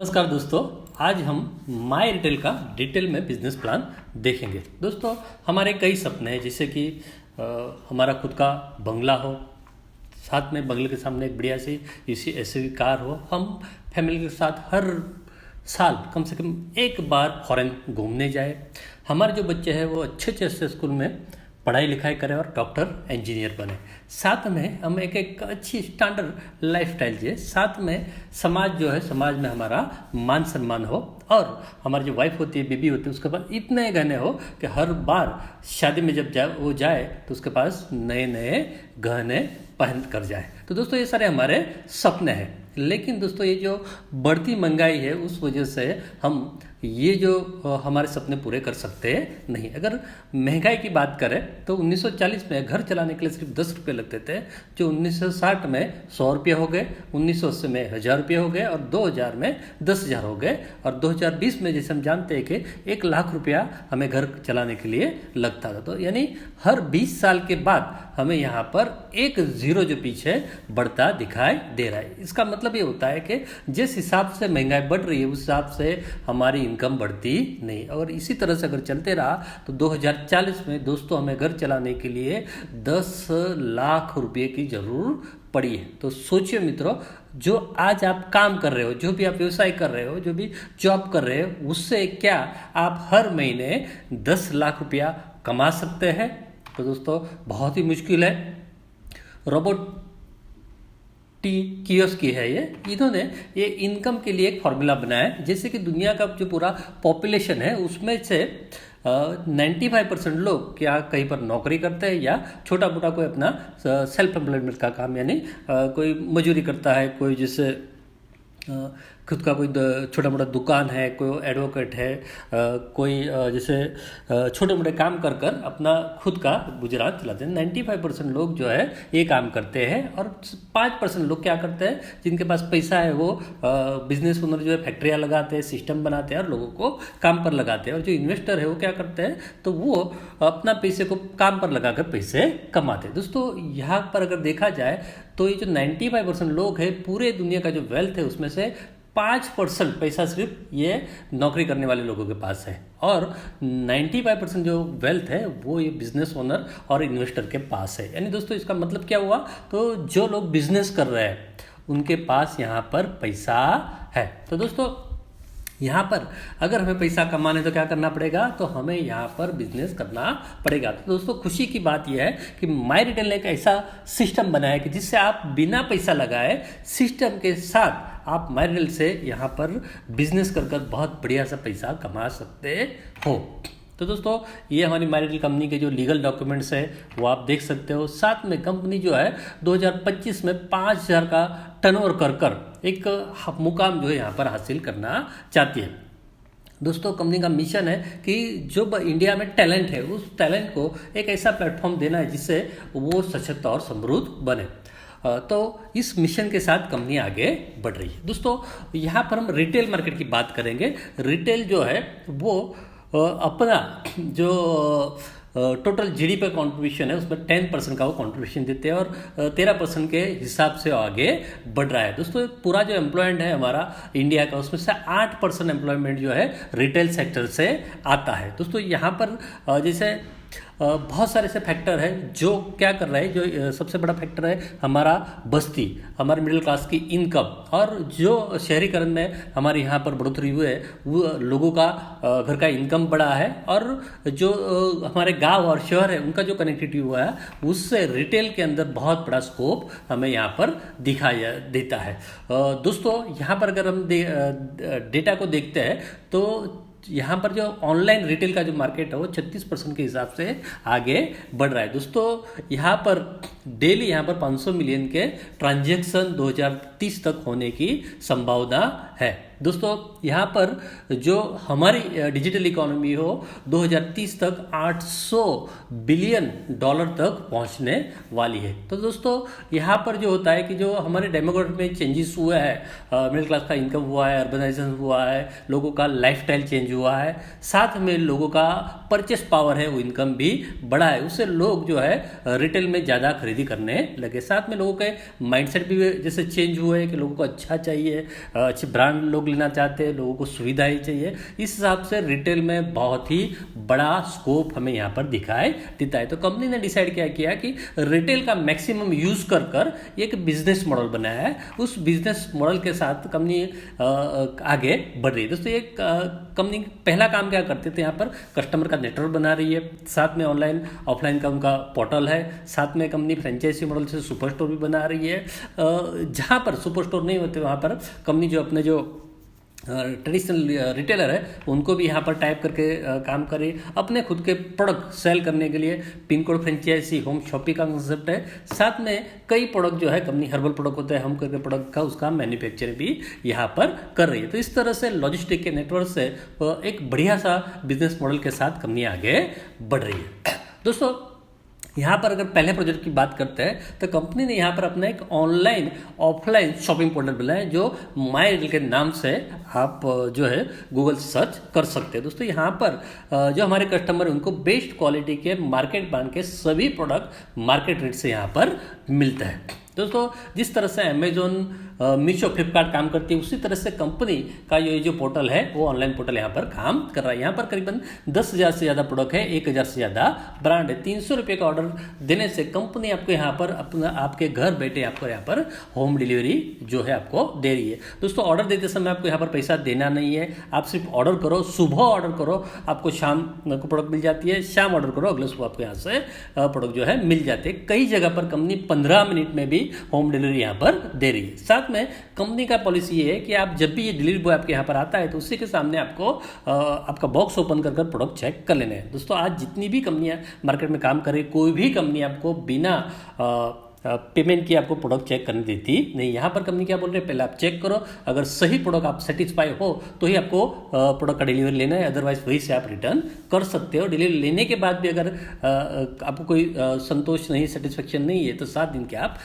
नमस्कार दोस्तों। आज हम माई रिटेल का डिटेल में बिजनेस प्लान देखेंगे। दोस्तों, हमारे कई सपने हैं, जैसे कि हमारा खुद का बंगला हो, साथ में बंगले के सामने एक बढ़िया सी इसी एसयूवी कार हो। हम फैमिली के साथ हर साल कम से कम एक बार फॉरेन घूमने जाए। हमारे जो बच्चे हैं वो अच्छे अच्छे स्कूल में पढ़ाई लिखाई करें और डॉक्टर इंजीनियर बने। साथ में हम एक अच्छी स्टैंडर्ड लाइफस्टाइल जिए। साथ में समाज जो है, समाज में हमारा मान सम्मान हो और हमारी जो वाइफ होती है, बीबी होती है, उसके पास इतने गहने हो कि हर बार शादी में जब वो जाए तो उसके पास नए नए गहने पहन कर जाए। तो दोस्तों, ये सारे हमारे सपने हैं। लेकिन दोस्तों, ये जो बढ़ती महंगाई है उस वजह से हम ये जो हमारे सपने पूरे कर सकते नहीं। अगर महंगाई की बात करें तो 1940 में घर चलाने के लिए सिर्फ 10 रुपये लगते थे, जो 1960 में 100 रुपये हो गए, 1980 में 1000 रुपये हो गए और 2000 में 10,000 हो गए और 2020 में जैसे हम जानते हैं कि 1 लाख रुपया हमें घर चलाने के लिए लगता था। तो यानी हर 20 साल के बाद हमें यहाँ पर एक जीरो जो पीछे बढ़ता दिखाई दे रहा है। इसका मतलब ये होता है कि जिस हिसाब से महंगाई बढ़ रही है उस हिसाब से हमारी इनकम बढ़ती नहीं। और इसी तरह से अगर चलते रहा तो 2040 में दोस्तों हमें घर चलाने के लिए 10 लाख रुपए की जरूर पड़ी है। तो सोचिए मित्रों, जो आज आप काम कर रहे हो, जो भी आप व्यवसाय कर रहे हो, जो भी जॉब कर रहे हो, उससे क्या आप हर महीने 10 लाख रुपया कमा सकते हैं? तो दोस्तों, बहुत ही मुश्किल है। रोबोट कियोस्की है ये, इन्होंने ये इनकम के लिए एक फॉर्मूला बनाया है। जैसे कि दुनिया का जो पूरा पॉपुलेशन है उसमें से 95% लोग क्या कहीं पर नौकरी करते हैं या छोटा मोटा कोई अपना सेल्फ एम्प्लॉयमेंट का काम, यानी कोई मजदूरी करता है, कोई जैसे खुद का कोई छोटा मोटा दुकान है, कोई एडवोकेट है, कोई जैसे छोटे मोटे काम कर कर अपना खुद का गुजरात चलाते हैं। 95% लोग जो है ये काम करते हैं और 5% लोग क्या करते हैं, जिनके पास पैसा है वो बिजनेस ओनर जो है फैक्ट्रियाँ लगाते हैं, सिस्टम बनाते हैं और लोगों को काम पर लगाते हैं। और जो इन्वेस्टर है वो क्या करते हैं, तो वो अपना पैसे को काम पर लगाकर पैसे कमाते हैं। दोस्तों, यहाँ पर अगर देखा जाए तो ये जो 95% लोग हैं, पूरे दुनिया का जो वेल्थ है उसमें से 5% पैसा सिर्फ ये नौकरी करने वाले लोगों के पास है और 95% जो वेल्थ है वो ये बिजनेस ओनर और इन्वेस्टर के पास है। यानी दोस्तों, इसका मतलब क्या हुआ, तो जो लोग बिजनेस कर रहे हैं उनके पास यहाँ पर पैसा है। तो दोस्तों, यहाँ पर अगर हमें पैसा कमाने तो क्या करना पड़ेगा, तो हमें यहाँ पर बिजनेस करना पड़ेगा। तो दोस्तों, खुशी की बात यह है कि माई रिटेल ने एक ऐसा सिस्टम बनाया कि जिससे आप बिना पैसा लगाए सिस्टम के साथ आप माई रिटेल से यहाँ पर बिजनेस कर कर बहुत बढ़िया सा पैसा कमा सकते हो। तो दोस्तों, ये हमारी माई रिटेल कंपनी के जो लीगल डॉक्यूमेंट्स है वो आप देख सकते हो। साथ में कंपनी जो है 2025 में 5000 का टर्नओवर कर कर एक मुकाम जो है यहाँ पर हासिल करना चाहती है। दोस्तों, कंपनी का मिशन है कि जो इंडिया में टैलेंट है उस टैलेंट को एक ऐसा प्लेटफॉर्म देना है जिससे वो सशक्त और समृद्ध बने। तो इस मिशन के साथ कंपनी आगे बढ़ रही है। दोस्तों, यहाँ पर हम रिटेल मार्केट की बात करेंगे। रिटेल जो है वो अपना जो टोटल जीडीपी कंट्रीब्यूशन है उसमें 10% का वो कंट्रीब्यूशन देते हैं और 13% के हिसाब से आगे बढ़ रहा है। दोस्तों, पूरा जो एम्प्लॉयमेंट है हमारा इंडिया का उसमें से 8% एम्प्लॉयमेंट जो है रिटेल सेक्टर से आता है। दोस्तों, यहाँ पर जैसे बहुत सारे ऐसे फैक्टर है जो क्या कर रहे हैं। जो सबसे बड़ा फैक्टर है हमारा बस्ती, हमारे मिडिल क्लास की इनकम, और जो शहरीकरण में हमारे यहाँ पर बढ़ोतरी हुई है वो लोगों का घर का इनकम बढ़ा है और जो हमारे गांव और शहर है उनका जो कनेक्टिविटी हुआ है उससे रिटेल के अंदर बहुत बड़ा स्कोप हमें यहाँ पर दिखाई देता है। दोस्तों, यहाँ पर अगर हम डेटा को देखते हैं तो यहाँ पर जो ऑनलाइन रिटेल का जो मार्केट है वो 36% के हिसाब से आगे बढ़ रहा है। दोस्तों, यहाँ पर डेली यहाँ पर 500 मिलियन के ट्रांजैक्शन 2030 तक होने की संभावना है। दोस्तों, यहाँ पर जो हमारी डिजिटल इकोनॉमी हो 2030 तक 800 बिलियन डॉलर तक पहुँचने वाली है। तो दोस्तों, यहाँ पर जो होता है कि जो हमारे डेमोग्राफी में चेंजेस हुआ है, मिडिल क्लास का इनकम हुआ है, अर्बनाइजेशन हुआ है, लोगों का लाइफस्टाइल चेंज हुआ है, साथ में लोगों का परचेस पावर है वो इनकम भी बढ़ा है, उससे लोग जो है रिटेल में ज़्यादा खरीदी करने लगे। साथ में लोगों के माइंडसेट भी जैसे चेंज हुए कि लोगों को अच्छा चाहिए, अच्छे ब्रांड लोग लेना चाहते हैं, लोगों को सुविधाएं चाहिए, इस हिसाब से रिटेल में बहुत ही बड़ा स्कोप हमें यहाँ पर दिखाई देता है। तो कंपनी ने डिसाइड क्या किया कि रिटेल का मैक्सिमम यूज कर कर एक बिजनेस मॉडल बनाया है। उस बिजनेस मॉडल के साथ कंपनी आगे बढ़ रही है। दोस्तों एक कंपनी पहला काम क्या करते थे, यहाँ पर कस्टमर का नेटवर्क बना रही है, साथ में ऑनलाइन ऑफलाइन का उनका पोर्टल है, साथ में कंपनी फ्रेंचाइजी मॉडल से सुपर स्टोर भी बना रही है। जहाँ पर सुपर स्टोर नहीं होते वहाँ पर कंपनी जो अपने जो ट्रेडिशनल रिटेलर है उनको भी यहाँ पर टाइप करके काम करे। अपने खुद के प्रोडक्ट सेल करने के लिए pin code franchise home shopping का कंसेप्ट है। साथ में कई प्रोडक्ट जो है कंपनी हर्बल प्रोडक्ट होता है, हम करके प्रोडक्ट का उसका मैन्युफैक्चरिंग भी यहाँ पर कर रही है। तो इस तरह से लॉजिस्टिक के नेटवर्क से एक बढ़िया सा बिजनेस मॉडल के साथ कंपनी आगे बढ़ रही है। दोस्तों यहाँ पर अगर पहले प्रोजेक्ट की बात करते हैं तो कंपनी ने यहाँ पर अपना एक ऑनलाइन ऑफलाइन शॉपिंग पोर्टल बनाया जो माई रिटेल के नाम से आप जो है गूगल सर्च कर सकते हैं। दोस्तों यहाँ पर जो हमारे कस्टमर हैं उनको बेस्ट क्वालिटी के मार्केट ब्रांड के सभी प्रोडक्ट मार्केट रेट से यहाँ पर मिलता है। दोस्तों जिस तरह से अमेजोन मीशो फ्लिपकार्ट काम करती है उसी तरह से कंपनी का ये जो पोर्टल है वो ऑनलाइन पोर्टल यहाँ पर काम कर रहा है। यहाँ पर करीबन 10,000 से ज़्यादा प्रोडक्ट है, 1,000 से ज़्यादा ब्रांड है। 300 रुपये का ऑर्डर देने से कंपनी आपको यहाँ पर अपना आपके घर बैठे आपको यहाँ पर होम डिलीवरी जो है आपको दे रही है। दोस्तों ऑर्डर देते समय आपको यहाँ पर पैसा देना नहीं है, आप सिर्फ ऑर्डर करो, सुबह ऑर्डर करो आपको शाम को प्रोडक्ट मिल जाती है, शाम ऑर्डर करो अगले सुबह आपको यहाँ से प्रोडक्ट जो है मिल जाते हैं। कई जगह पर कंपनी 15 मिनट में भी होम डिलीवरी यहाँ पर दे रही है। साथ में कंपनी का पॉलिसी ये है कि आप जब भी ये डिलीवरी बॉय आपके यहाँ पर आता है तो उसी के सामने आपको आपका बॉक्स ओपन कर प्रोडक्ट चेक कर लेना है। दोस्तों आज जितनी भी कंपनियां मार्केट में काम कर रही, कोई भी कंपनी आपको बिना पेमेंट की आपको प्रोडक्ट चेक करने देती नहीं। यहाँ पर कंपनी क्या बोल रही है, पहले आप चेक करो, अगर सही प्रोडक्ट आप सेटिस्फाई हो तो ही आपको प्रोडक्ट का डिलीवरी लेना है, अदरवाइज वही से आप रिटर्न कर सकते हो। डिलीवरी लेने के बाद भी अगर आपको कोई संतोष नहीं, सेटिस्फेक्शन नहीं है तो 7 दिन के आप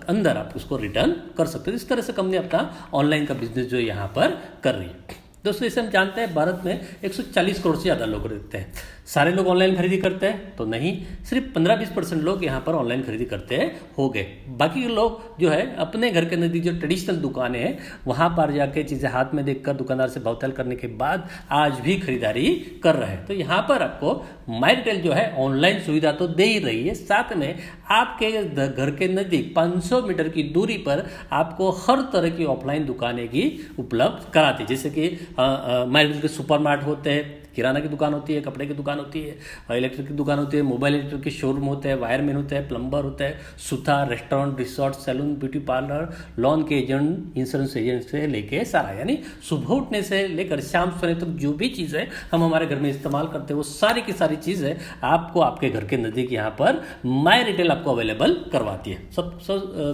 अंदर आप उसको रिटर्न कर सकते हो। इस तरह से कंपनी अपना ऑनलाइन का बिजनेस जो यहाँ पर कर रही है। दोस्तों इसे हम जानते हैं भारत में 140 करोड़ से ज़्यादा लोग रहते हैं। सारे लोग ऑनलाइन खरीदी करते हैं तो नहीं, सिर्फ 15-20% लोग यहाँ पर ऑनलाइन खरीदी करते हो गए। बाकी लोग जो है अपने घर के नज़दीक जो ट्रेडिशनल दुकानें हैं वहाँ पर जाके चीज़ें हाथ में देखकर दुकानदार से भावताल करने के बाद आज भी खरीदारी कर रहे हैं। तो यहाँ पर आपको माई रिटेल जो है ऑनलाइन सुविधा तो दे ही रही है, साथ में आपके घर के नज़दीक 500 मीटर की दूरी पर आपको हर तरह की ऑफलाइन दुकानें की उपलब्ध कराती है। जैसे कि माई रिटेल के सुपरमार्ट होते हैं, किराना की दुकान होती है, कपड़े की दुकान होती है, इलेक्ट्रिक की दुकान होती है, मोबाइल इलेक्ट्रिक के शोरूम होते हैं, वायरमैन होते हैं, प्लम्बर होता है, सुथार, restaurant, resort, salon, beauty parlour, loan के एजेंट, इंश्योरेंस एजेंट से लेके सारा, यानी सुबह उठने से लेकर शाम सोने तक जो भी चीज़ें हम हमारे घर में इस्तेमाल करते हैं वो सारी की सारी चीज़ें आपको आपके घर के नज़दीक यहाँ पर माई रिटेल आपको अवेलेबल करवाती है।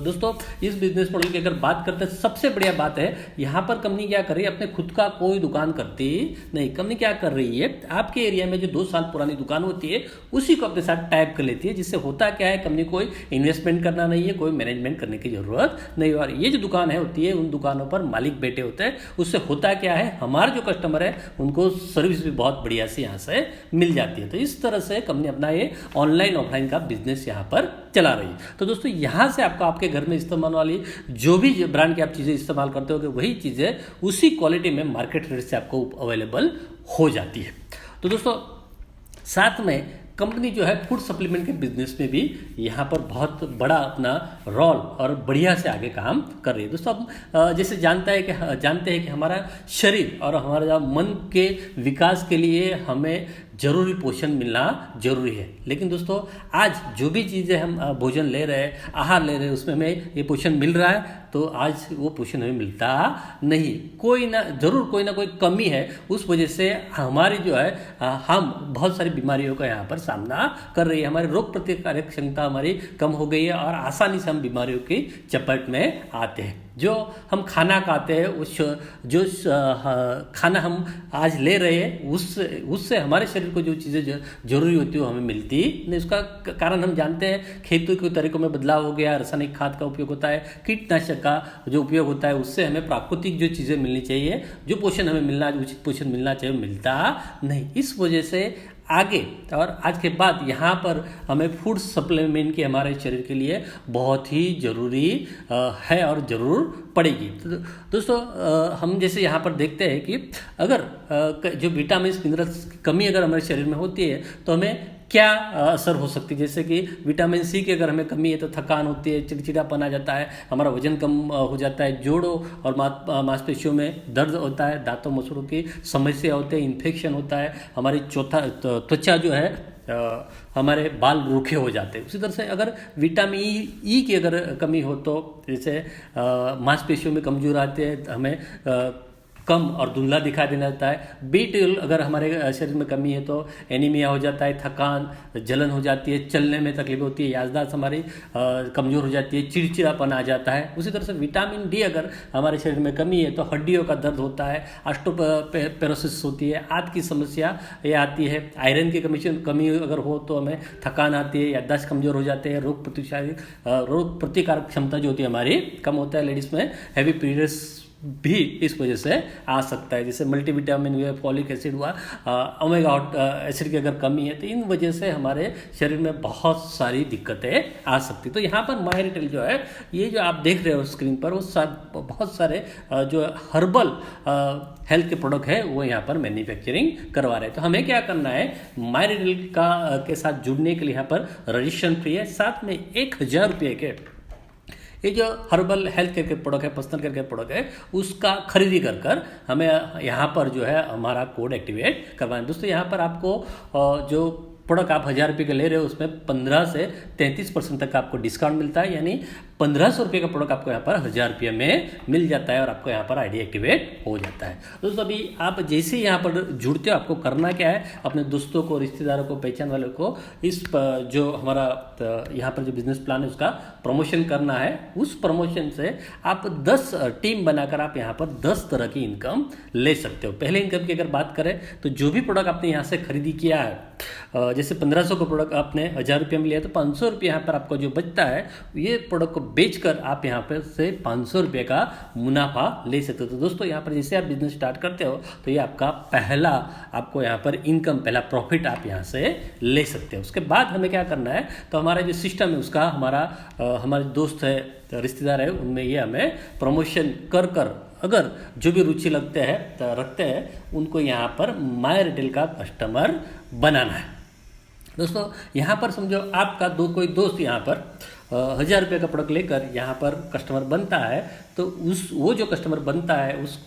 दोस्तों इस बिजनेस मॉडल की अगर बात करते हैं सबसे बढ़िया बात है यहाँ पर कंपनी क्या कर रही है, अपने खुद का कोई दुकान करती नहीं। कंपनी क्या कर रही है, आपके एरिया में जो 2 साल पुरानी दुकान होती है उसी को अपने साथ टाइप कर लेती है, जिससे होता क्या है कंपनी कोई इन्वेस्टमेंट करना नहीं है, कोई मैनेजमेंट करने की जरूरत नहीं। और ये जो दुकान है होती है उन दुकानों पर मालिक बैठे होते हैं, उससे होता क्या है हमारे जो कस्टमर है उनको सर्विस भी बहुत बढ़िया से यहाँ से मिल जाती है। तो इस तरह से कंपनी अपना ये ऑनलाइन ऑफलाइन का बिजनेस यहाँ पर चला रही है। तो दोस्तों यहाँ से आपको आपके घर में इस्तेमाल वाली जो भी ब्रांड की आप चीज़ें इस्तेमाल करते हो वही चीज़ें उसी क्वालिटी में मार्केट रेट से आपको अवेलेबल हो जाती है। तो दोस्तों साथ में कंपनी जो है फूड सप्लीमेंट के बिजनेस में भी यहाँ पर बहुत बड़ा अपना रोल और बढ़िया से आगे काम कर रही है। दोस्तों अब जैसे जानते हैं कि हमारा शरीर और हमारा मन के विकास के लिए हमें जरूरी पोषण मिलना जरूरी है। लेकिन दोस्तों आज जो भी चीज़ें हम भोजन ले रहे हैं, आहार ले रहे हैं, उसमें हमें ये पोषण मिल रहा है तो आज वो पोषण हमें मिलता नहीं, कोई ना कोई कमी है। उस वजह से हमारी जो है हम बहुत सारी बीमारियों का यहाँ पर सामना कर रही है। हमारी रोग प्रतिकारक क्षमता हमारी कम हो गई है और आसानी से हम बीमारियों की चपेट में आते हैं। जो हम खाना खाते हैं जो खाना हम आज ले रहे हैं उससे हमारे शरीर को जो चीज़ें जरूरी होती है वो हमें मिलती नहीं। उसका कारण हम जानते हैं, खेती के तरीकों में बदलाव हो गया, रासायनिक खाद का उपयोग होता है, कीटनाशक का जो उपयोग होता है, उससे हमें प्राकृतिक जो चीज़ें मिलनी चाहिए, जो पोषण हमें मिलना, उचित पोषण मिलना चाहिए, मिलता नहीं। इस वजह से आगे और आज के बाद यहाँ पर हमें फूड सप्लीमेंट की हमारे शरीर के लिए बहुत ही ज़रूरी है और ज़रूर पड़ेगी। तो दोस्तों हम जैसे यहाँ पर देखते हैं कि अगर जो विटामिन मिनरल्स की कमी अगर हमारे शरीर में होती है तो हमें क्या असर हो सकती है। जैसे कि विटामिन सी की अगर हमें कमी है तो थकान होती है, चिड़चिड़ापन आ जाता है, हमारा वजन कम हो जाता है, जोड़ों और मांसपेशियों में दर्द होता है, दांतों मसूड़ों की समस्या होती है, इन्फेक्शन होता है, हमारी त्वचा जो है हमारे बाल रूखे हो जाते हैं। उसी तरह से अगर विटामिन ई की अगर कमी हो तो जैसे मांसपेशियों में कमजोर आते हैं, हमें कम और धुंधला दिखाई देने लगता है। B12 अगर हमारे शरीर में कमी है तो एनीमिया हो जाता है, थकान, जलन हो जाती है, चलने में तकलीफ होती है, याददाश्त हमारी कमज़ोर हो जाती है, चिड़चिड़ापन आ जाता है। उसी तरह से विटामिन डी अगर हमारे शरीर में कमी है तो हड्डियों का दर्द होता है, ऑस्टियोपोरोसिस होती है, आंत की समस्या ये आती है। आयरन की कमी अगर हो तो हमें थकान आती है, याददाश्त कमज़ोर हो जाते हैं, रोग प्रतिकारक क्षमता जो होती है हमारी कम होता है। लेडीज़ में हैवी पीरियड्स भी इस वजह से आ सकता है, जैसे मल्टीविटामिन हुआ, फॉलिक एसिड हुआ, ओमेगा एसिड की अगर कमी है तो इन वजह से हमारे शरीर में बहुत सारी दिक्कतें आ सकती। तो यहाँ पर मायरिटेल जो है, ये जो आप देख रहे हो स्क्रीन पर, वो बहुत सारे जो हर्बल हेल्थ के प्रोडक्ट है वो यहाँ पर मैन्युफैक्चरिंग करवा रहे हैं। तो हमें क्या करना है, मायरिटेल के साथ जुड़ने के लिए यहाँ पर रजिस्ट्रेशन फ्री है, साथ में 1000 रुपये के ये जो हर्बल हेल्थ केयर के प्रोडक्ट है, पर्सनल केयर के प्रोडक्ट है, उसका खरीदी कर हमें यहाँ पर जो है हमारा कोड एक्टिवेट करवाना। दोस्तों यहाँ पर आपको जो प्रोडक्ट आप 1000 रुपये के ले रहे हो उसमें 15 से 33% तक आपको डिस्काउंट मिलता है, यानी 1500 रुपये का प्रोडक्ट आपको यहाँ पर 1000 रुपये में मिल जाता है और आपको यहाँ पर आईडी एक्टिवेट हो जाता है। दोस्तों अभी आप जैसे यहाँ पर जुड़ते हो, आपको करना क्या है, अपने दोस्तों को, रिश्तेदारों को, पहचान वालों को इस जो हमारा यहाँ पर जो बिजनेस प्लान है उसका प्रमोशन करना है। उस प्रमोशन से आप 10 टीम बनाकर आप यहाँ पर 10 तरह की इनकम ले सकते हो। पहले इनकम की अगर बात करें तो जो भी प्रोडक्ट आपने यहाँ से खरीदी किया है, जैसे 1500 का प्रोडक्ट आपने 1000 रुपये में लिया तो 500 रुपये यहाँ पर आपको जो बचता है, ये प्रोडक्ट को बेचकर आप यहाँ पर से 500 रुपये का मुनाफा ले सकते हो। तो दोस्तों यहाँ पर जैसे आप बिजनेस स्टार्ट करते हो तो ये आपका पहला, आपको यहाँ पर इनकम, पहला प्रॉफिट आप यहाँ से ले सकते हो। उसके बाद हमें क्या करना है, तो हमारा जो सिस्टम है उसका हमारे दोस्त है, रिश्तेदार है, उनमें ये हमें प्रमोशन कर अगर जो भी रुचि रखते हैं उनको यहाँ पर मायरिटेल का कस्टमर बनाना है। दोस्तों यहाँ पर समझो आपका कोई दोस्त यहाँ पर 1000 रुपये का प्रोडक्ट लेकर यहाँ पर कस्टमर बनता है, तो वो जो कस्टमर बनता है उस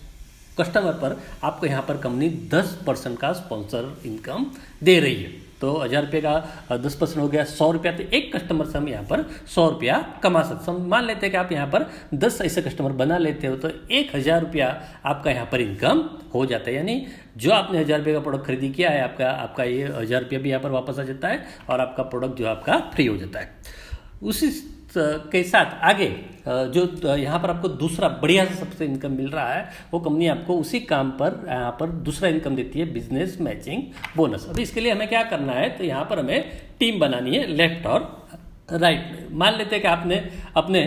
कस्टमर पर आपको यहाँ पर कंपनी 10% का स्पॉन्सर इनकम दे रही है। तो 1000 रुपये का 10% हो गया 100 रुपया, तो एक कस्टमर से हम यहाँ पर 100 रुपया कमा सकते हैं। मान लेते हैं कि आप यहाँ पर 10 ऐसे कस्टमर बना लेते हो तो 1000 रुपया आपका यहाँ पर इनकम हो जाता है, यानी जो आपने 1000 रुपये का प्रोडक्ट खरीदी किया है आपका ये 1000 रुपया भी यहाँ पर वापस आ जाता है और आपका प्रोडक्ट जो आपका फ्री हो जाता है। उसी के साथ आगे जो यहाँ पर आपको दूसरा बढ़िया से सबसे इनकम मिल रहा है, वो कंपनी आपको उसी काम पर यहाँ पर दूसरा इनकम देती है, बिजनेस मैचिंग बोनस। अभी इसके लिए हमें क्या करना है, तो यहाँ पर हमें टीम बनानी है लेफ्ट और राइट। मान लेते हैं कि आपने अपने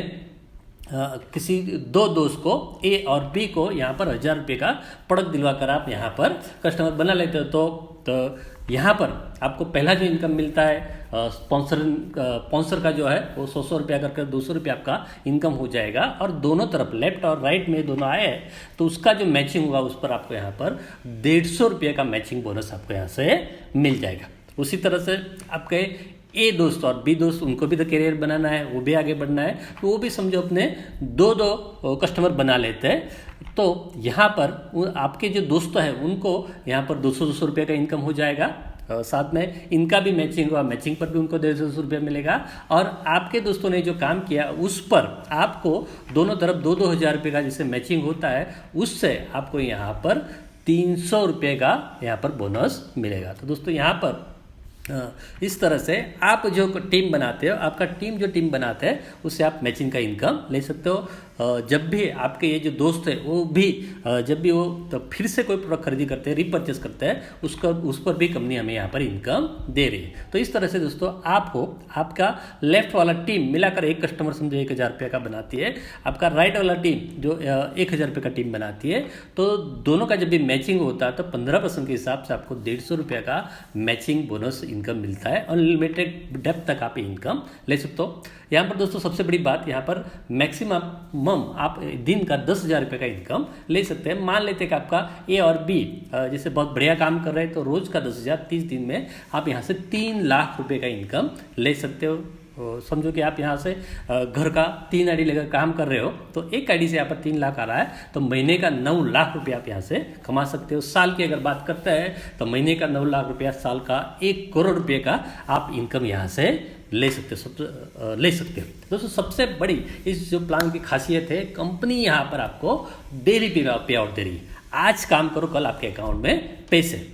किसी 2 दोस्त को ए और बी को यहाँ पर 1000 रुपये का प्रोडक्ट दिलवाकर आप यहाँ पर कस्टमर बना लेते हो, तो यहाँ पर आपको पहला जो इनकम मिलता है स्पॉन्सर का जो है वो 100 रुपया करके 200 रुपया आपका इनकम हो जाएगा। और दोनों तरफ लेफ्ट और राइट में दोनों आए तो उसका जो मैचिंग होगा उस पर आपको यहाँ पर 150 रुपये का मैचिंग बोनस आपको यहाँ से मिल जाएगा। उसी तरह से आपके ए दोस्त और बी दोस्त, उनको भी तो करियर बनाना है, वो भी आगे बढ़ना है, तो वो भी समझो अपने 2 कस्टमर बना लेते हैं। तो यहाँ पर आपके जो दोस्त हैं उनको यहाँ पर 200 रुपये का इनकम हो जाएगा, साथ में इनका भी मैचिंग हुआ, मैचिंग पर भी उनको 150 रुपये मिलेगा। और आपके दोस्तों ने जो काम किया उस पर आपको दोनों तरफ 2-2 हज़ार रुपये का जैसे मैचिंग होता है, उससे आपको यहाँ पर 300 रुपये का यहाँ पर बोनस मिलेगा। तो दोस्तों यहाँ पर इस तरह से आप जो टीम बनाते हो, आपका टीम जो टीम बनाते हैं उससे आप मैचिंग का इनकम ले सकते हो। जब भी आपके ये जो दोस्त है वो भी जब भी वो तो फिर से कोई प्रोडक्ट खरीदी करते हैं, रिपर्चेस करते हैं, उस पर भी कंपनी हमें यहाँ पर इनकम दे रही है। तो इस तरह से दोस्तों आपको आपका लेफ्ट वाला टीम मिलाकर एक कस्टमर समझो 1,000 रुपये का बनाती है, आपका राइट वाला टीम जो 1,000 रुपये का टीम बनाती है, तो दोनों का जब भी मैचिंग होता है तो 15% के हिसाब से आपको 150 रुपये का मैचिंग बोनस इनकम मिलता है। अनलिमिटेड डेप्थ तक आप इनकम ले सकते हो। यहाँ पर दोस्तों सबसे बड़ी बात, यहाँ पर मैक्सिमम आप दिन का 10,000 रुपये का इनकम ले सकते हैं। मान लेते हैं कि आपका ए और बी जैसे बहुत बढ़िया काम कर रहे हैं तो रोज का 10,000 30 दिन में आप यहाँ से 3 लाख रुपए का इनकम ले सकते हो। समझो कि आप यहाँ से घर का 3 आईडी लेकर काम कर रहे हो तो एक आईडी से यहाँ पर 3 लाख आ रहा है तो महीने का 9 लाख रुपया आप यहाँ से कमा सकते हो। साल की अगर बात करते हैं तो महीने का 9 लाख रुपया, साल का 1 करोड़ रुपये का आप इनकम यहाँ से ले सकते हो। दोस्तों सबसे बड़ी इस जो प्लान की खासियत है, कंपनी यहाँ पर आपको डेली पे आउट दे रही है। आज काम करो, कल आपके अकाउंट में पैसे।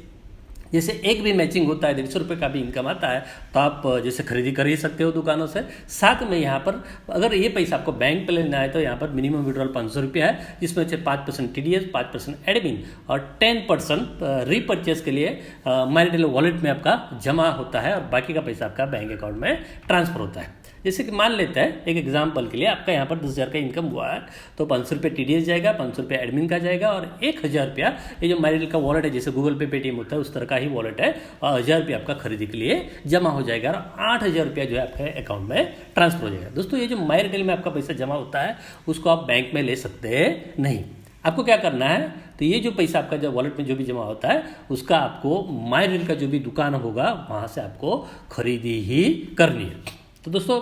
जैसे एक भी मैचिंग होता है 150 रुपये का भी इनकम आता है तो आप जैसे खरीदी कर ही सकते हो दुकानों से। साथ में यहाँ पर अगर ये पैसा आपको बैंक पे लेना है तो यहाँ पर मिनिमम विड्रॉल 500 रुपया है, जिसमें से 5% TDS, 5% एडमिन और 10% रीपर्चेस के लिए माइरिटेल वॉलेट में आपका जमा होता है और बाकी का पैसा आपका बैंक अकाउंट में ट्रांसफर होता है। जैसे कि मान लेते हैं एक एग्जाम्पल के लिए आपका यहाँ पर 10,000 का इनकम हुआ है तो 500 रुपये TDS जाएगा, 500 रुपये एडमिन का जाएगा और 1,000 रुपया ये जो माइरिटेल का वॉलेट है, जैसे गूगल पे, पेटीएम होता है उस तरह का ही वॉलेट है, और 1,000 रुपया आपका खरीदी के लिए जमा हो जाएगा और 8,000 रुपया जो है आपके अकाउंट में ट्रांसफर हो जाएगा। दोस्तों ये जो माइरिटेल में आपका पैसा जमा होता है उसको आप बैंक में ले सकते नहीं। आपको क्या करना है, तो ये जो पैसा आपका जो वॉलेट में जो भी जमा होता है उसका आपको माइरिटेल का जो भी दुकान होगा वहाँ से आपको खरीदी ही करनी है। तो दोस्तों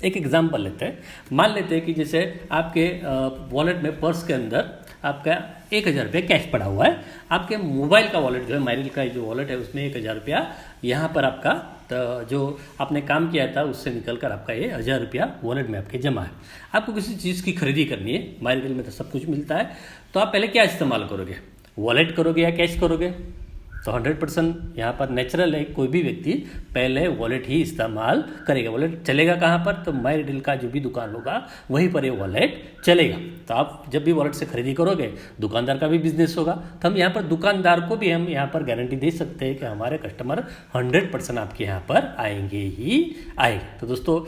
एक एग्जाम्पल लेते हैं। मान लेते हैं कि जैसे आपके वॉलेट में पर्स के अंदर आपका 1,000 रुपया कैश पड़ा हुआ है, आपके मोबाइल का वॉलेट जो है माइरिटेल का जो वॉलेट है उसमें 1,000 रुपया यहाँ पर आपका तो जो आपने काम किया था उससे निकल कर आपका ये 1,000 रुपया वॉलेट में आपके जमा है। आपको किसी चीज़ की खरीदी करनी है, माइरिटेल में तो सब कुछ मिलता है, तो आप पहले क्या इस्तेमाल करोगे, वॉलेट करोगे या कैश करोगे? तो 100% यहाँ पर नेचुरल है, कोई भी व्यक्ति पहले वॉलेट ही इस्तेमाल करेगा। वॉलेट चलेगा कहाँ पर, तो माइरिटेल का जो भी दुकान होगा वहीं पर ये वॉलेट चलेगा। तो आप जब भी वॉलेट से खरीदी करोगे दुकानदार का भी बिजनेस होगा, तो हम यहाँ पर दुकानदार को भी हम यहाँ पर गारंटी दे सकते हैं कि हमारे कस्टमर 100% आपके यहाँ पर आएंगे ही आएंगे। तो दोस्तों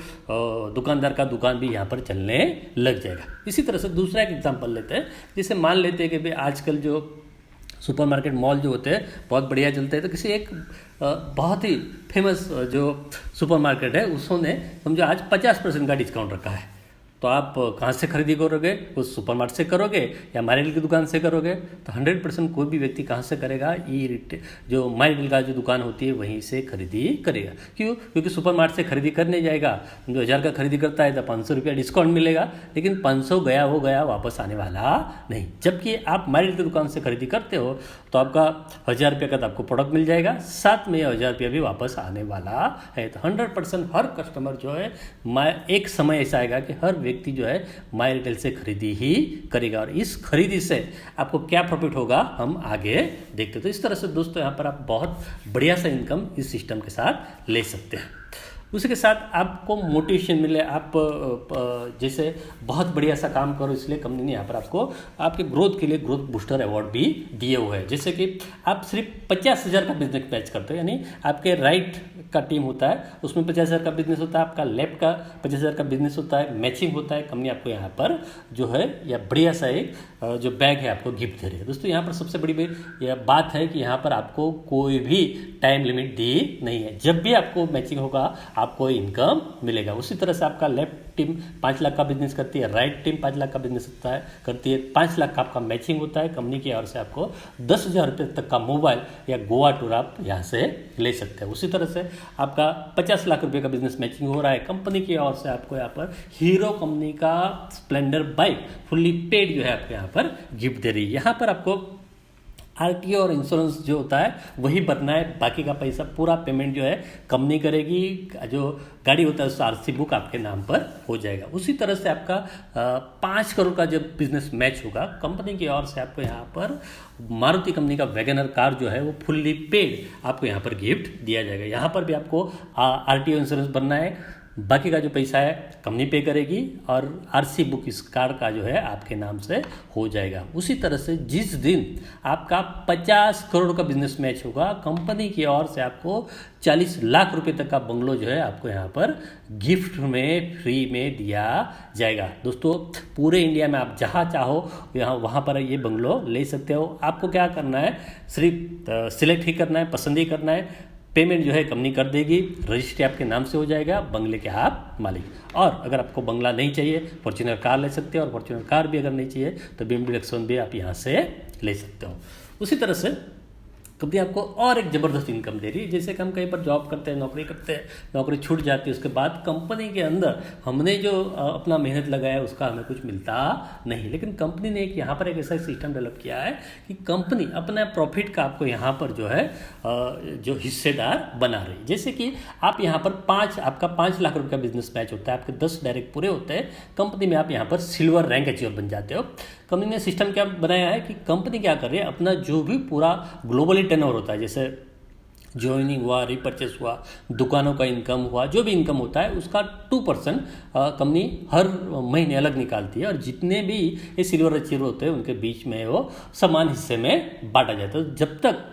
दुकानदार का दुकान भी यहाँ पर चलने लग जाएगा। इसी तरह से दूसरा एक एग्जाम्पल लेते हैं। जैसे मान लेते हैं कि भाई आजकल जो सुपरमार्केट मॉल जो होते हैं बहुत बढ़िया चलते हैं, तो किसी एक बहुत ही फेमस जो सुपरमार्केट है उसने समझो आज 50% का डिस्काउंट रखा है, तो आप कहाँ से खरीदी करोगे, उस सुपरमार्केट से करोगे या माइरिटेल की दुकान से करोगे? तो 100% कोई भी व्यक्ति कहाँ से करेगा, जो माइरिटेल का जो दुकान होती है वहीं से खरीदी करेगा। क्यों? क्योंकि सुपरमार्केट से खरीदी करने जाएगा, जो 1,000 का खरीदी करता है तो 500 रुपया डिस्काउंट मिलेगा, लेकिन 500 गया वो गया, वापस आने वाला नहीं। जबकि आप माइरिटेल की दुकान से खरीदी करते हो तो आपका 1,000 रुपये का तो आपको प्रोडक्ट मिल जाएगा, साथ में 1,000 रुपया भी वापस आने वाला है। तो 100% हर कस्टमर जो है एक समय ऐसा आएगा कि हर व्यक्ति जो है माइरिटेल से खरीदी ही करेगा, और इस खरीदी से आपको क्या प्रॉफिट होगा हम आगे देखते हैं। तो इस तरह से दोस्तों यहाँ पर आप बहुत बढ़िया सा इनकम इस सिस्टम के साथ ले सकते हैं। उसी के साथ आपको मोटिवेशन मिले, आप जैसे बहुत बढ़िया सा काम करो, इसलिए कंपनी ने यहाँ पर आपको आपके ग्रोथ के लिए ग्रोथ बूस्टर अवार्ड भी दिए हुए हैं। जैसे कि आप सिर्फ 50,000 का बिजनेस मैच करते हो, यानी आपके राइट का टीम होता है उसमें 50,000 का बिजनेस होता है, आपका लेफ्ट का 50,000 का बिजनेस होता है, मैचिंग होता है, कंपनी आपको यहाँ पर जो है या बढ़िया सा एक जो बैग है आपको गिफ्ट दे रही है। दोस्तों यहाँ पर सबसे बड़ी यह बात है कि यहाँ पर आपको कोई भी टाइम लिमिट दी नहीं है, जब भी आपको मैचिंग होगा आपको इनकम मिलेगा। उसी तरह से आपका लेफ्ट टीम 5 लाख का बिजनेस करती है, राइट टीम 5 लाख का बिजनेस करती है, 5 लाख का आपका मैचिंग होता है, कंपनी की ओर से आपको 10,000 रुपये तक का मोबाइल या गोवा टूर आप यहाँ से ले सकते हैं। उसी तरह से आपका 50 लाख रुपये का बिजनेस मैचिंग हो रहा है, कंपनी की ओर से आपको यहाँ पर हीरो कंपनी का स्प्लेंडर बाइक फुल्ली पेड जो है आपको यहाँ पर गिफ्ट दे रही है। यहाँ पर आपको RTO और इंश्योरेंस जो होता है वही भरना है, बाकी का पैसा पूरा पेमेंट जो है कंपनी करेगी, जो गाड़ी होता है उसका RC बुक आपके नाम पर हो जाएगा। उसी तरह से आपका 5 करोड़ का जब बिजनेस मैच होगा कंपनी की ओर से आपको यहाँ पर मारुति कंपनी का वैगनर कार जो है वो फुल्ली पेड आपको यहाँ पर गिफ्ट दिया जाएगा। यहाँ पर भी आपको RTO इंश्योरेंस भरना है, बाकी का जो पैसा है कंपनी पे करेगी और आरसी बुक इस कार का जो है आपके नाम से हो जाएगा। उसी तरह से जिस दिन आपका 50 करोड़ का बिजनेस मैच होगा, कंपनी की ओर से आपको 40 लाख रुपए तक का बंगलो जो है आपको यहाँ पर गिफ्ट में फ्री में दिया जाएगा। दोस्तों पूरे इंडिया में आप जहाँ चाहो यहाँ वहाँ पर ये बंगलो ले सकते हो। आपको क्या करना है, सिर्फ सिलेक्ट ही करना है, पसंद ही करना है, पेमेंट जो है कंपनी कर देगी, रजिस्ट्री आपके नाम से हो जाएगा, बंगले के आप मालिक। और अगर आपको बंगला नहीं चाहिए, फॉर्च्यूनर कार ले सकते हो, और फॉर्च्यूनर कार भी अगर नहीं चाहिए तो BMW X1 भी आप यहाँ से ले सकते हो। उसी तरह से कंपनी आपको और एक ज़बरदस्त इनकम दे रही है। जैसे कि हम कहीं पर जॉब करते हैं, नौकरी करते हैं, नौकरी छूट जाती है, उसके बाद कंपनी के अंदर हमने जो अपना मेहनत लगाया उसका हमें कुछ मिलता नहीं, लेकिन कंपनी ने एक यहाँ पर एक ऐसा सिस्टम डेवलप किया है कि कंपनी अपना प्रॉफिट का आपको यहाँ पर जो है जो हिस्सेदार बना रही है। जैसे कि आप यहाँ पर आपका 5 लाख रुपये का बिजनेस मैच होता है, आपके 10 डायरेक्ट पूरे होते हैं, कंपनी में आप यहाँ पर सिल्वर रैंक अचीवर बन जाते हो। कंपनी ने सिस्टम क्या बनाया है कि कंपनी क्या कर रही है, अपना जो भी पूरा ग्लोबली टर्नओवर होता है, जैसे ज्वाइनिंग हुआ, रिपर्चेस हुआ, दुकानों का इनकम हुआ, जो भी इनकम होता है उसका 2% कंपनी हर महीने अलग निकालती है, और जितने भी ये सिल्वर अचीवर होते हैं उनके बीच में वो समान हिस्से में बांटा जाता है। जब तक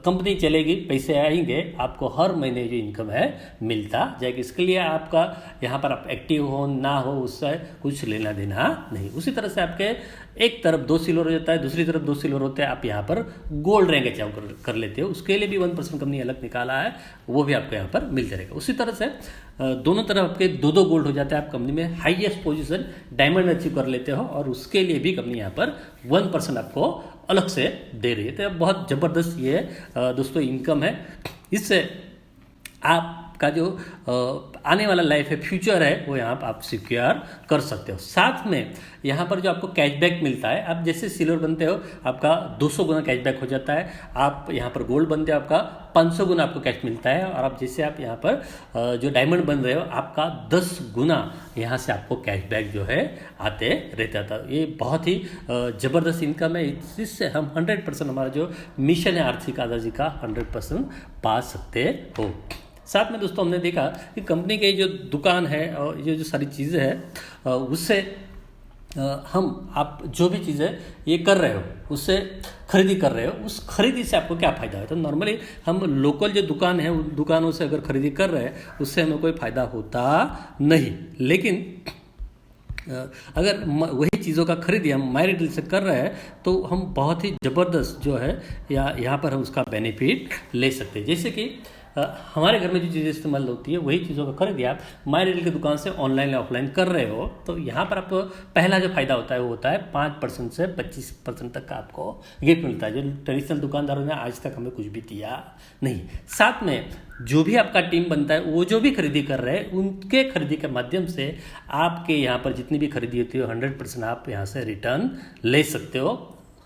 कंपनी चलेगी, पैसे आएंगे, आपको हर महीने जो इनकम है मिलता जाएगा। इसके लिए आपका यहाँ पर आप एक्टिव हो ना हो उससे कुछ लेना देना नहीं। उसी तरह से आपके एक तरफ 2 सिल्वर हो जाता है, दूसरी तरफ 2 सिल्वर होते हैं, आप यहाँ पर गोल्ड रैंक अचीव कर लेते हो, उसके लिए भी 1% कंपनी अलग निकाला है, वो भी आपको यहाँ पर मिलते रहेगा। उसी तरह से दोनों तरफ आपके 2-2 गोल्ड हो जाता है, आप कंपनी में हाईएस्ट पोजीशन डायमंड अचीव कर लेते हो, और उसके लिए भी कंपनी यहाँ पर 1% आपको अलग से दे रही है। तो बहुत ज़बरदस्त ये दोस्तों इनकम है। इससे आपका जो आने वाला लाइफ है, फ्यूचर है, वो यहाँ पर आप सिक्योर कर सकते हो। साथ में यहाँ पर जो आपको कैशबैक मिलता है, आप जैसे सिल्वर बनते हो आपका 200 गुना कैशबैक हो जाता है, आप यहाँ पर गोल्ड बनते हो आपका 500 गुना आपको कैश मिलता है, और आप जैसे आप यहाँ पर जो डायमंड बन रहे हो आपका 10 गुना यहाँ से आपको कैशबैक जो है आते रहता था। ये बहुत ही ज़बरदस्त इनकम है, इससे हम 100% हमारा जो मिशन है आर्थिक आज़ादी का 100% पा सकते हो। साथ में दोस्तों हमने देखा कि कंपनी के जो दुकान है और ये जो सारी चीज़ें हैं उससे आप जो भी चीज़ें ये कर रहे हो उससे खरीदी कर रहे हो, उस खरीदी से आपको क्या फ़ायदा है। तो नॉर्मली हम लोकल जो दुकान है उन दुकानों से अगर खरीदी कर रहे हैं उससे हमें कोई फ़ायदा होता नहीं, लेकिन अगर वही चीज़ों का खरीदी हम माई रिटेल से कर रहे हैं तो हम बहुत ही ज़बरदस्त जो है यहाँ पर हम उसका बेनिफिट ले सकते हैं। जैसे कि हमारे घर में जो चीज़ें इस्तेमाल होती है वही चीज़ों का खरीदी आप माई रिटेल की दुकान से ऑनलाइन या ऑफलाइन कर रहे हो, तो यहाँ पर आपको पहला जो फ़ायदा होता है वो होता है 5% से 25% तक का आपको गिफ्ट मिलता है, जो ट्रेडिशनल दुकानदारों ने आज तक हमें कुछ भी दिया नहीं। साथ में जो भी आपका टीम बनता है वो जो भी खरीदी कर रहे हैं उनके खरीदी के माध्यम से आपके यहाँ पर जितनी भी खरीदी होती है 100% आप यहाँ से रिटर्न ले सकते हो,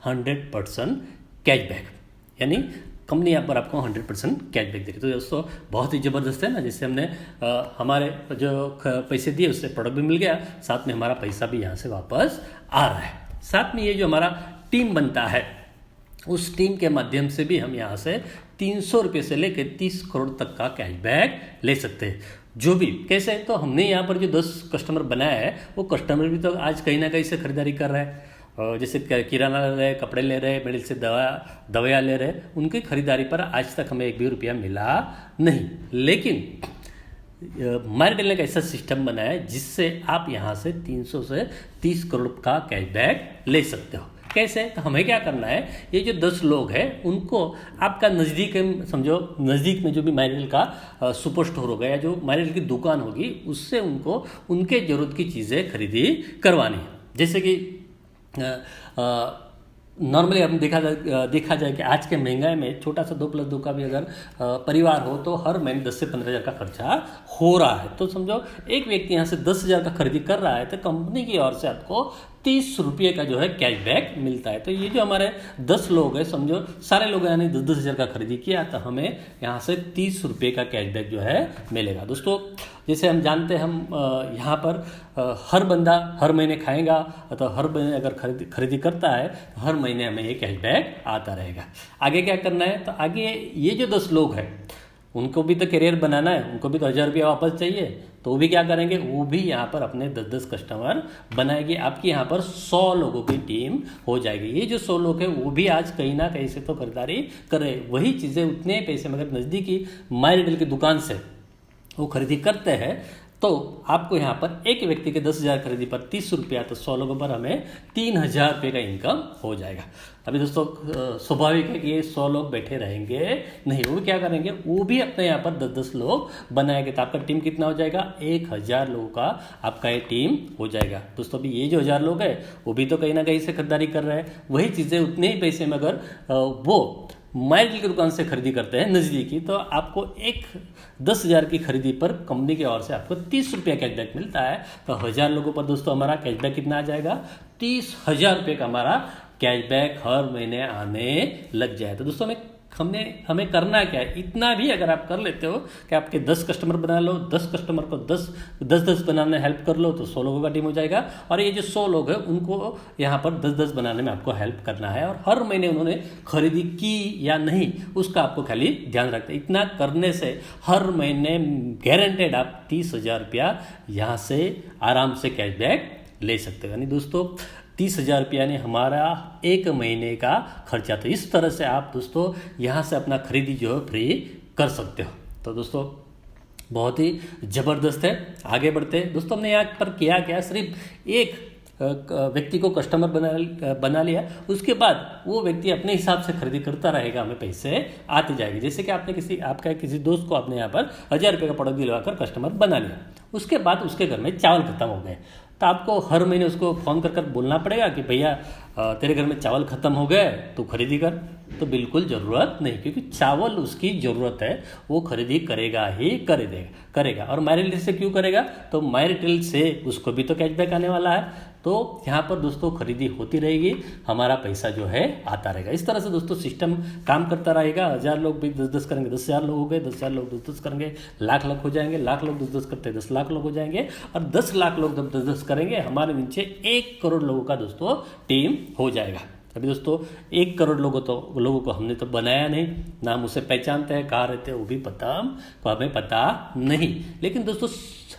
100% कैशबैक, यानी कंपनी यहाँ पर आपको 100% कैशबैक दे रही है। तो दोस्तों बहुत ही ज़बरदस्त है ना, जैसे हमने हमारे जो पैसे दिए उससे प्रोडक्ट भी मिल गया, साथ में हमारा पैसा भी यहाँ से वापस आ रहा है। साथ में ये जो हमारा टीम बनता है उस टीम के माध्यम से भी हम यहाँ से 300 रुपये से लेकर 30 करोड़ तक का कैशबैक ले सकते हैं। जो भी कैसे, तो हमने यहाँ पर जो 10 कस्टमर बनाया है वो कस्टमर भी तो आज कहीं ना कहीं से खरीदारी कर रहा है, जैसे किराना ले रहे, कपड़े ले रहे, मेडिकल से दवाइयाँ ले रहे, उनकी खरीदारी पर आज तक हमें 1 भी रुपया मिला नहीं। लेकिन माई रिटेल ने एक ऐसा सिस्टम बनाया है जिससे आप यहाँ से 300 से 30 करोड़ का कैशबैक ले सकते हो। कैसे, तो हमें क्या करना है, ये जो 10 लोग हैं उनको आपका नज़दीक समझो, नज़दीक में जो भी माई रिटेल का सुपर स्टोर होगा या जो माई रिटेल की दुकान होगी उससे उनको उनके ज़रूरत की चीज़ें खरीदी करवानी है। जैसे कि नॉर्मली हम देखा जाए कि आज के महंगाई में छोटा सा 2+2 का भी अगर परिवार हो तो हर महीने 10 से 15 हज़ार का खर्चा हो रहा है। तो समझो एक व्यक्ति यहाँ से 10,000 का खरीदी कर रहा है तो कंपनी की ओर से आपको 30 रुपये का जो है कैशबैक मिलता है। तो ये जो हमारे 10 लोग हैं, समझो सारे लोग यानी 10-10 हज़ार का खरीदी किया तो हमें यहाँ से 30 रुपये का कैशबैक जो है मिलेगा। दोस्तों जैसे हम जानते हैं हम यहाँ पर हर बंदा हर महीने खाएगा, तो हर महीने अगर खरीदी करता है तो हर महीने हमें ये कैशबैक आता रहेगा। आगे क्या करना है, तो आगे ये जो 10 लोग हैं उनको भी तो करियर बनाना है, उनको भी तो 1,000 रुपया वापस चाहिए। तो वो भी क्या करेंगे, वो भी यहाँ पर अपने 10-10 कस्टमर बनाएगी। आपकी यहाँ पर 100 लोगों की टीम हो जाएगी। ये जो 100 लोग हैं वो भी आज कहीं ना कहीं से तो खरीदारी कर रहे हैं। वही चीज़ें उतने पैसे में अगर नज़दीकी माई रिटेल की दुकान से वो खरीदी करते हैं तो आपको यहाँ पर एक व्यक्ति के 10,000 खरीदी पर 30 रुपया, तो 100 लोगों पर हमें 3,000 रुपये का इनकम हो जाएगा। अभी दोस्तों स्वाभाविक है कि ये 100 लोग बैठे रहेंगे नहीं, वो भी क्या करेंगे, वो भी अपने यहाँ पर 10-10 लोग बनाएंगे। तो आपका टीम कितना हो जाएगा, 1,000 लोगों का आपका ये टीम हो जाएगा। दोस्तों अभी ये जो 1,000 लोग हैं वो भी तो कहीं ना कहीं से खरीदारी कर रहे हैं। वही चीज़ें उतने ही पैसे में अगर वो माई रिटेल की दुकान से खरीदी करते हैं नज़दीकी, तो आपको एक 10,000 की खरीदी पर कंपनी की ओर से आपको 30 रुपया कैशबैक मिलता है। तो 1,000 लोगों पर दोस्तों हमारा कैशबैक कितना आ जाएगा, 30,000 रुपये का हमारा कैशबैक हर महीने आने लग जाए। तो दोस्तों हमें करना क्या है, इतना भी अगर आप कर लेते हो कि आपके 10 कस्टमर बना लो, 10 कस्टमर को 10 बनाने हेल्प कर लो, तो 100 लोगों का टीम हो जाएगा। और ये जो 100 लोग हैं उनको यहाँ पर 10-10 बनाने में आपको हेल्प करना है, और हर महीने उन्होंने खरीदी की या नहीं उसका आपको खाली ध्यान रखना है। इतना करने से हर महीने गारंटेड आप 30,000 रुपया यहाँ से आराम से कैशबैक ले सकते हो। यानी दोस्तों 30,000 रुपया यानी हमारा एक महीने का खर्चा। तो इस तरह से आप दोस्तों यहाँ से अपना खरीदी जो है फ्री कर सकते हो। तो दोस्तों बहुत ही ज़बरदस्त है। आगे बढ़ते हैं दोस्तों, हमने यहाँ पर किया क्या, सिर्फ एक व्यक्ति को कस्टमर बना लिया, उसके बाद वो व्यक्ति अपने हिसाब से खरीदी करता रहेगा, हमें पैसे आते जाएंगे। जैसे कि आपने आपका किसी दोस्त को आपने यहाँ पर 1,000 रुपये का प्रोडक्ट दिलवाकर कस्टमर बना लिया, उसके बाद उसके घर में चावल खत्म हो गए, तो आपको हर महीने उसको फ़ोन कर बोलना पड़ेगा कि भैया तेरे घर में चावल ख़त्म हो गए तो खरीदी कर। तो बिल्कुल ज़रूरत नहीं, क्योंकि चावल उसकी ज़रूरत है, वो खरीदी करेगा ही करेगा। और माई रिटेल से क्यों करेगा, तो माई रिटेल से उसको भी तो कैशबैक आने वाला है। तो यहाँ पर दोस्तों खरीदी होती रहेगी, हमारा पैसा जो है आता रहेगा। इस तरह से दोस्तों सिस्टम काम करता रहेगा। 1,000 लोग भी 10-10 करेंगे, 10,000 लोग हो गए, 10,000 लोग 10-10 करेंगे, लाख हो जाएंगे, लाख लोग 10-10 करते 10 लाख लोग हो जाएंगे, और 10 लाख लोग जब 10-10 करेंगे हमारे नीचे 1 करोड़ लोगों का दोस्तों टीम हो जाएगा। अभी दोस्तों 1 करोड़ लोगों को हमने तो बनाया नहीं, ना हम उसे पहचानते हैं, कहाँ रहते हैं वो भी हमें पता नहीं। लेकिन दोस्तों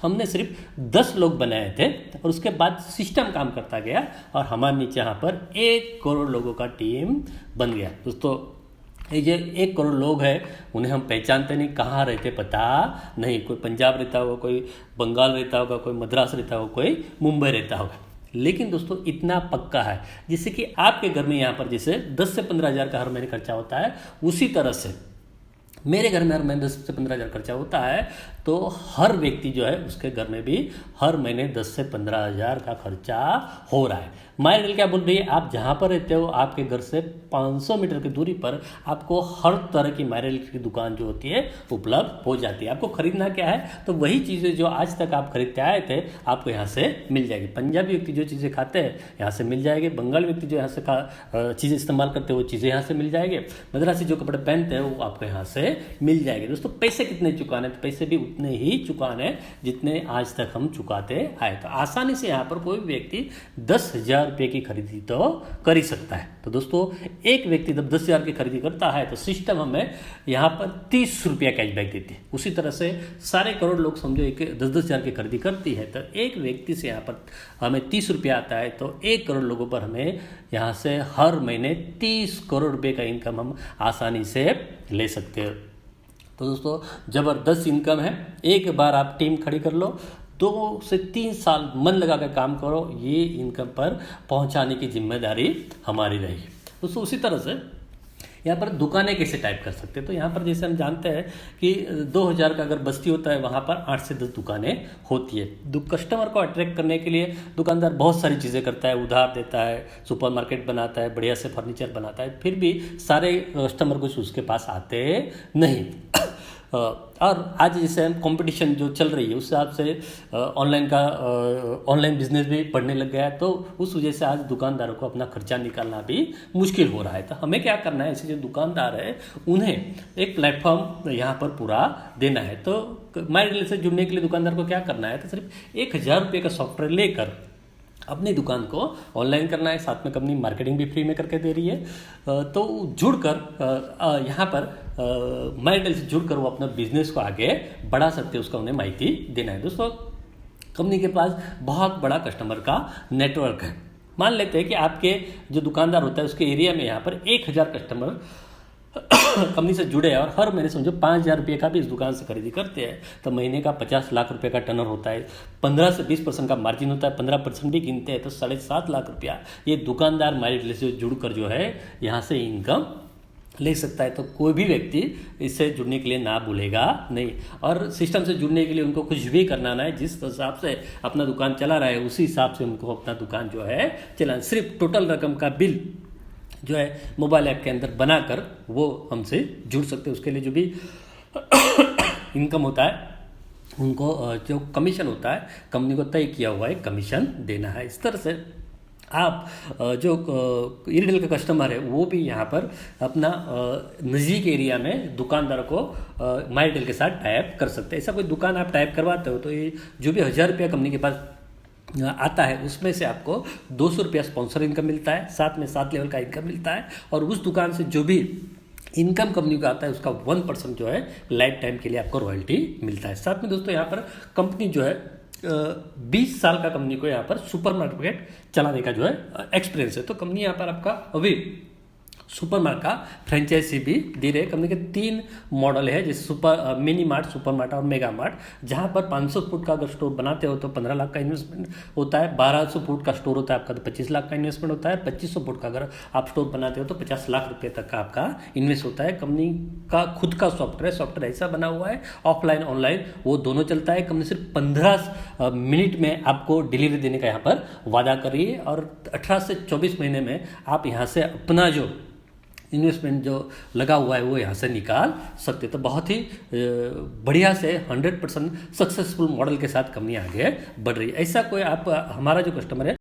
हमने सिर्फ 10 लोग बनाए थे, और उसके बाद सिस्टम काम करता गया और हमारे नीचे यहाँ पर 1 करोड़ लोगों का टीम बन गया। दोस्तों ये जो 1 करोड़ लोग हैं उन्हें हम पहचानते नहीं, कहाँ रहते पता नहीं। कोई पंजाब रहता होगा, कोई बंगाल रहता होगा, कोई मद्रास रहता होगा, कोई मुंबई रहता होगा। लेकिन दोस्तों इतना पक्का है, जैसे कि आपके घर में यहाँ पर जैसे 10 से 15,000 का हर महीने खर्चा होता है, उसी तरह से मेरे घर में हर महीने 10 से 15,000 खर्चा होता है। तो हर व्यक्ति जो है उसके घर में भी हर महीने 10 से 15,000 का खर्चा हो रहा है। माई रिटेल क्या बोल रही है, आप जहाँ पर रहते हो आपके घर से 500 मीटर की दूरी पर आपको हर तरह की माई रिटेल की दुकान जो होती है उपलब्ध हो जाती है। आपको खरीदना क्या है, तो वही चीज़ें जो आज तक आप खरीदते आए थे आपको यहाँ से मिल जाएगी। पंजाबी व्यक्ति जो चीज़ें खाते हैं यहाँ से मिल जाएगी, बंगाली व्यक्ति जो यहाँ से चीज़ें इस्तेमाल करते हैं वो चीज़ें यहाँ से मिल जाएंगे, मद्रासी जो कपड़े पहनते हैं वो आपको यहाँ से मिल जाएंगे। दोस्तों पैसे कितने चुकाने, तो पैसे भी उतने ही चुकाने जितने आज तक हम चुकाते आए। तो आसानी से यहाँ पर कोई व्यक्ति 10,000 रुपये की खरीदी तो कर ही सकता है। तो दोस्तों एक व्यक्ति जब 10,000 की खरीदी करता है तो सिस्टम हमें यहाँ पर 30 रुपया कैशबैक देती है। उसी तरह से सारे करोड़ लोग समझो 10,000 की खरीदी करती है, तो एक व्यक्ति से यहाँ पर हमें 30 रुपया आता है, तो 1 करोड़ लोगों पर हमें यहाँ से हर महीने 30 करोड़ रुपये का इनकम हम आसानी से ले सकते हैं। तो दोस्तों ज़बरदस्त इनकम है। एक बार आप टीम खड़ी कर लो, 2 से 3 साल मन लगा कर काम करो, ये इनकम पर पहुंचाने की जिम्मेदारी हमारी रहेगी। दोस्तों उसी तरह से यहाँ पर दुकानें कैसे टाइप कर सकते हैं, तो यहाँ पर जैसे हम जानते हैं कि 2,000 का अगर बस्ती होता है वहाँ पर 8 से 10 दुकानें होती है। कस्टमर को अट्रैक्ट करने के लिए दुकानदार बहुत सारी चीज़ें करता है, उधार देता है, सुपरमार्केट बनाता है, बढ़िया से फर्नीचर बनाता है, फिर भी सारे कस्टमर कुछ उसके पास आते नहीं। और आज जैसे कंपटीशन जो चल रही है उस हिसाब से ऑनलाइन बिजनेस भी बढ़ने लग गया है, तो उस वजह से आज दुकानदारों को अपना खर्चा निकालना भी मुश्किल हो रहा है। तो हमें क्या करना है, ऐसे जो दुकानदार है उन्हें एक प्लेटफॉर्म यहाँ पर पूरा देना है। तो माई रिटेल से जुड़ने के लिए दुकानदार को क्या करना है, तो सिर्फ 1,000 रुपये का सॉफ्टवेयर लेकर अपनी दुकान को ऑनलाइन करना है, साथ में कंपनी मार्केटिंग भी फ्री में करके दे रही है। तो जुड़कर यहाँ पर माइटेल से जुड़कर वो अपना बिजनेस को आगे बढ़ा सकते हैं, उसका उन्हें माहिती देना है। दोस्तों, कंपनी के पास बहुत बड़ा कस्टमर का नेटवर्क है। मान लेते हैं कि आपके जो दुकानदार होता है उसके एरिया में यहाँ पर 1000 कस्टमर कंपनी से जुड़े हैं और हर महीने समझो 5000 रुपये का भी इस दुकान से खरीदी करते हैं, तो महीने का 50 लाख रुपए का टर्नओवर होता है, 15 से 20% का मार्जिन होता है, 15% भी गिनते हैं तो 7.5 लाख रुपया ये दुकानदार माइटेल से जुड़कर जो है यहाँ से इनकम ले सकता है। तो कोई भी व्यक्ति इससे जुड़ने के लिए ना भूलेगा नहीं, और सिस्टम से जुड़ने के लिए उनको कुछ भी करना ना है, जिस हिसाब से अपना दुकान चला रहा है उसी हिसाब से उनको अपना दुकान जो है चलाना। सिर्फ टोटल रकम का बिल जो है मोबाइल ऐप के अंदर बनाकर वो हमसे जुड़ सकते हैं। उसके लिए जो भी इनकम होता है उनको जो कमीशन होता है कंपनी को तय किया हुआ है कमीशन देना है। इस तरह से आप जो एयरटेल का कस्टमर है वो भी यहाँ पर अपना नज़दीक एरिया में दुकानदार को माइटेल के साथ टाइप कर सकते हैं। ऐसा कोई दुकान आप टाइप करवाते हो तो ये जो भी 1000 रुपया कंपनी के पास आता है उसमें से आपको 200 रुपया स्पॉन्सर इनकम मिलता है, साथ में 7 लेवल का इनकम मिलता है, और उस दुकान से जो भी इनकम कंपनी को आता है उसका 1% जो है लाइफ टाइम के लिए आपको रॉयल्टी मिलता है। साथ में दोस्तों यहाँ पर कंपनी जो है 20 साल का कंपनी को यहाँ पर सुपरमार्केट चलाने का जो है एक्सपीरियंस है। तो कंपनी यहाँ पर आपका अभी सुपरमार्ट का फ्रेंचाइजी भी दे रहे हैं। कंपनी के 3 मॉडल है, जैसे मिनी मार्ट, सुपर मार्ट और मेगा मार्ट, जहां पर 500 फुट का अगर स्टोर बनाते हो तो 15 लाख का इन्वेस्टमेंट होता है, 1200 फुट का स्टोर होता है आपका तो 25 लाख का इन्वेस्टमेंट होता है, 2500 फुट का अगर आप स्टोर बनाते हो तो 50 लाख रुपये तक का आपका इन्वेस्ट होता है। कंपनी का खुद का सॉफ्टवेयर ऐसा बना हुआ है, ऑफलाइन ऑनलाइन वो दोनों चलता है। कंपनी सिर्फ 15 मिनट में आपको डिलीवरी देने का यहाँ पर वादा कर रही है, और 18 से 24 महीने में आप यहाँ से अपना जो इन्वेस्टमेंट जो लगा हुआ है वो यहाँ से निकाल सकते। तो बहुत ही बढ़िया से 100% सक्सेसफुल मॉडल के साथ कंपनी आगे बढ़ रही है। ऐसा कोई आप हमारा जो कस्टमर है